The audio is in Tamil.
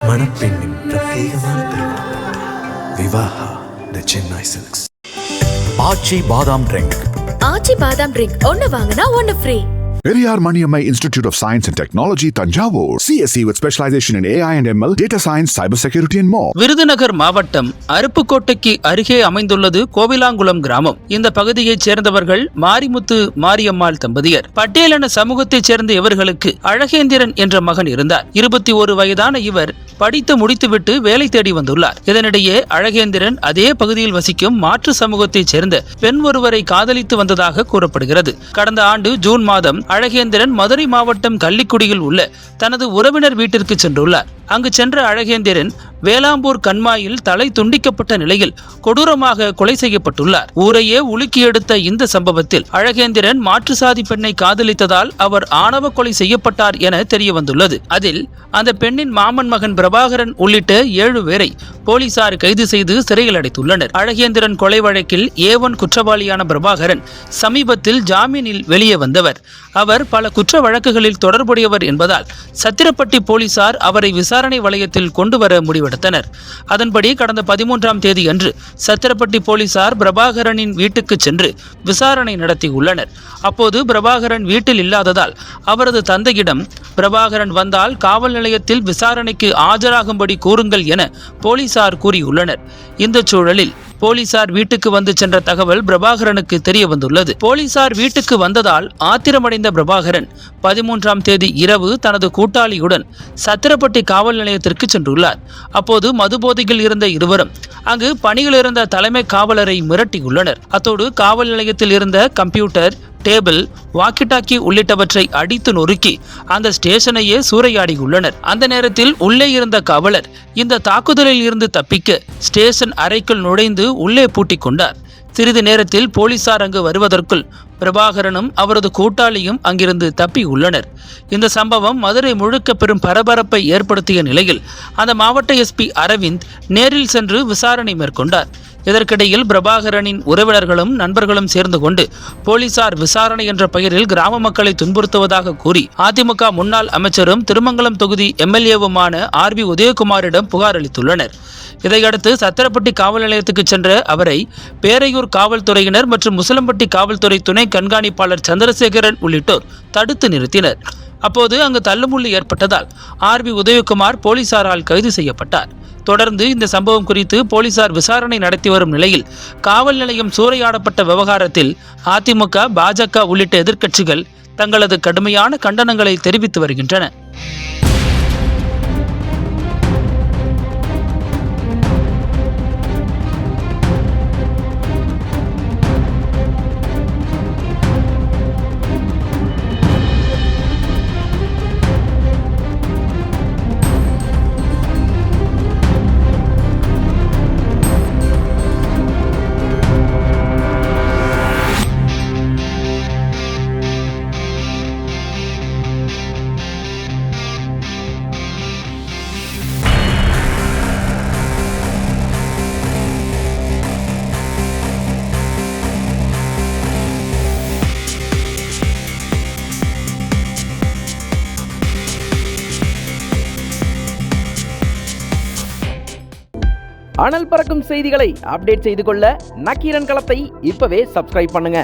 மணப்பெண்ணின் பிரத்யேகமான திருமணம். விவாஹா தி சென்னை சில்க்ஸ். ஆச்சி பாதாம் ட்ரிங்க். ஆச்சி பாதாம் ட்ரிங்க் ஒன்னு வாங்கினா ஒன்னு free. Periyar Maniammai Institute of Science and Technology, Tanjavur. CSE with specialization in AI and ML, data science, cybersecurity and more. Virudhunagar மாவட்டம் அருப்புக்கோட்டைக்கு அருகே அமைந்துள்ளது கோவிலாங்குளம் கிராமம். இந்த பகுதியைச் சேர்ந்தவர்கள் மாரிமுத்து மாரியம்மாள் தம்பதியர். பட்டியலின சமூகத்தைச் சேர்ந்த இவர்களுக்கு அழகேந்திரன் என்ற மகன் இருந்தார். 21 வயதான இவர் படித்து முடித்துவிட்டு வேலை தேடி வந்துள்ளார். இதனிடையே அழகேந்திரன் அதே பகுதியில் வசிக்கும் மாற்று சமூகத்தைச் சேர்ந்த பெண் ஒருவரை காதலித்து வந்ததாக கூறப்படுகிறது. கடந்த ஆண்டு ஜூன் மாதம் அழகேந்திரன் மதுரை மாவட்டம் கள்ளிக்குடியில் உள்ள தனது உறவினர் வீட்டிற்கு சென்றுள்ளார். அங்கு சென்ற அழகேந்திரன் வேளாம்பூர் கண்மாயில் தலை துண்டிக்கப்பட்ட நிலையில் கொடூரமாக கொலை செய்யப்பட்டுள்ளார். ஊரையே உலுக்கி எடுத்த இந்த சம்பவத்தில் அழகேந்திரன் மாற்று சாதி பெண்ணை காதலித்ததால் அவர் ஆணவ கொலை செய்யப்பட்டார் என தெரிய வந்துள்ளது. அதில் அந்த பெண்ணின் மாமன் மகன் பிரபாகரன் உள்ளிட்ட 7 பேரை போலீசார் கைது செய்து சிறையில் அடைத்துள்ளனர். அழகேந்திரன் கொலை வழக்கில் A1 குற்றவாளியான பிரபாகரன் சமீபத்தில் ஜாமீனில் வெளியே வந்தவர். அவர் பல குற்ற வழக்குகளில் தொடர்புடையவர் என்பதால் சத்திரப்பட்டி போலீசார் அவரை விசாரணை வளையத்தில் கொண்டு வர முடிவெடுத்தனர். அதன்படி கடந்த 13ஆம் தேதி அன்று சத்திரப்பட்டி போலீசார் பிரபாகரனின் வீட்டுக்கு சென்று விசாரணை நடத்தியுள்ளனர். அப்போது பிரபாகரன் வீட்டில் இல்லாததால் அவரது தந்தையிடம் பிரபாகரன் வந்தால் காவல் நிலையத்தில் விசாரணைக்கு ஆஜராகும்படி கூறுங்கள் என போலீசார் கூறியுள்ளனர். இந்த சூழலில் போலீசார் வீட்டுக்கு வந்து சென்ற தகவல் பிரபாகரனுக்கு தெரிய வந்துள்ளது. போலீசார் வீட்டுக்கு வந்ததால் ஆத்திரமடைந்த பிரபாகரன் 13ஆம் தேதி இரவு தனது கூட்டாளியுடன் சத்திரப்பட்டி காவல் நிலையத்திற்கு சென்றுள்ளார். அப்போது மதுபோதையில் இருந்த இருவரும் அங்கு பணியில் இருந்த தலைமை காவலரை மிரட்டியுள்ளனர். அத்தோடு காவல் நிலையத்தில் இருந்த கம்ப்யூட்டர், டேபிள், வாக்கிடாக்கி உள்ளிட்டவற்றை அடித்து நொறுக்கி அந்த ஸ்டேஷனையே சூறையாடியுள்ளனர். அந்த நேரத்தில் உள்ளே இருந்த காவலர் இந்த தாக்குதலில் இருந்து தப்பிக்க ஸ்டேஷன் அறைக்குள் நுழைந்து உள்ளே பூட்டிக் கொண்டார். சிறிது நேரத்தில் போலீசார் அங்கு வருவதற்குள் பிரபாகரனும் அவரது கூட்டாளியும் அங்கிருந்து தப்பி உள்ளனர். இந்த சம்பவம் மதுரை முழுக்க பெரும் பரபரப்பை ஏற்படுத்திய நிலையில் அந்த மாவட்ட SP அரவிந்த் நேரில் சென்று விசாரணை மேற்கொண்டார். இதற்கிடையில் பிரபாகரனின் உறவினர்களும் நண்பர்களும் சேர்ந்து கொண்டு போலீசார் விசாரணை என்ற பெயரில் கிராம மக்களை துன்புறுத்துவதாக கூறி அதிமுக முன்னாள் அமைச்சரும் திருமங்கலம் தொகுதி MLAவுமான RB உதயகுமாரிடம் புகார் அளித்துள்ளனர். இதையடுத்து சத்திரப்பட்டி காவல் நிலையத்துக்கு சென்ற அவரை பேரையூர் காவல்துறையினர் மற்றும் முசலம்பட்டி காவல்துறை துணை கண்காணிப்பாளர் சந்திரசேகரன் உள்ளிட்டோர் தடுத்து நிறுத்தினர். அப்போது அங்கு தள்ளுமுள்ளு ஏற்பட்டதால் RB உதயகுமார் போலீசாரால் கைது செய்யப்பட்டார். தொடர்ந்து இந்த சம்பவம் குறித்து போலீசார் விசாரணை நடத்தி வரும் நிலையில் காவல் நிலையம் சூறையாடப்பட்ட விவகாரத்தில் அதிமுக, பாஜக உள்ளிட்ட எதிர்க்கட்சிகள் தங்களது கடுமையான கண்டனங்களை தெரிவித்து வருகின்றன. அனல் பறக்கும் செய்திகளை அப்டேட் செய்து கொள்ள நக்கீரன் களத்தை இப்பவே சப்ஸ்கிரைப் பண்ணுங்க.